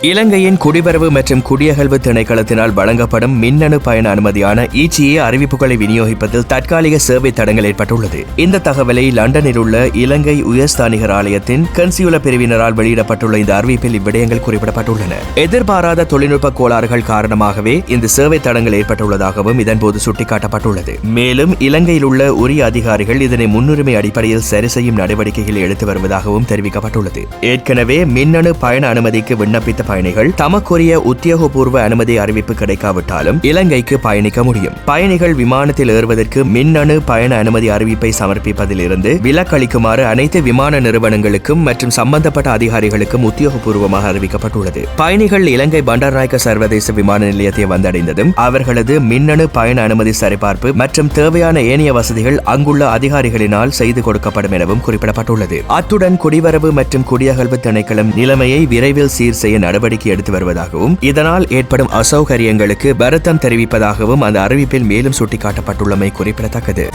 இலங்கையின் குடிவரவு மற்றும் குடியகல்வு திணைக்களத்தினால் வழங்கப்படும் மின்னணு பயண அனுமதியான ETA அறிவிப்புகளை விநியோகிப்பதில் தற்காலிக சேவை தடங்கள் ஏற்பட்டுள்ளது. இந்த தகவலை லண்டனில் உள்ள இலங்கை உயர்ஸ்தானிகர் ஆலயத்தின் கன்சியுலர் பிரிவினரால் வெளியிடப்பட்டுள்ள இந்த அறிவிப்பில் இவ்விடயங்கள் குறிப்பிடப்பட்டுள்ளன. எதிர்பாராத தொழில்நுட்ப கோளாறுகள் காரணமாகவே இந்த சேவை தடங்கள் ஏற்பட்டுள்ளதாகவும் இதன்போது சுட்டிக்காட்டப்பட்டுள்ளது. மேலும் இலங்கையில் உள்ள உரிய அதிகாரிகள் இதனை முன்னுரிமை அடிப்படையில் சரி செய்யும் நடவடிக்கைகளை எடுத்து வருவதாகவும் தெரிவிக்கப்பட்டுள்ளது. ஏற்கனவே மின்னணு பயண அனுமதிக்கு விண்ணப்பித்த பயணிகள் தமக்குரிய உத்தியோகபூர்வ அனுமதி அறிவிப்பு கிடைக்காவிட்டாலும் இலங்கைக்கு பயணிக்க முடியும். பயணிகள் விமானத்தில் ஏறுவதற்கு மின்னணு பயண அனுமதி அறிவிப்பை சமர்ப்பிப்பதில் இருந்து விலக்களிக்குமாறு அனைத்து விமான நிறுவனங்களுக்கும் மற்றும் சம்பந்தப்பட்ட அதிகாரிகளுக்கும் உத்தியோகபூர்வமாக அறிவிக்கப்பட்டுள்ளது. பயணிகள் இலங்கை பண்டாரநாயக்க சர்வதேச விமான நிலையத்தை வந்தடைந்ததும் அவர்களது மின்னணு பயண அனுமதி சரிபார்ப்பு மற்றும் தேவையான ஏனைய வசதிகள் அங்குள்ள அதிகாரிகளினால் செய்து கொடுக்கப்படும் எனவும் குறிப்பிடப்பட்டுள்ளது. அத்துடன் குடிவரவு மற்றும் குடியகல்வு திணைக்களம் நிலைமையை விரைவில் சீர் செய்ய நடவடிக்கை எடுத்து வருவதாகவும் இதனால் ஏற்படும் அசௌகரியங்களுக்கு வருத்தம் தெரிவிப்பதாகவும் அந்த அறிவிப்பில் மேலும் சுட்டிக்காட்டப்பட்டுள்ளமை குறிப்பிடத்தக்கது.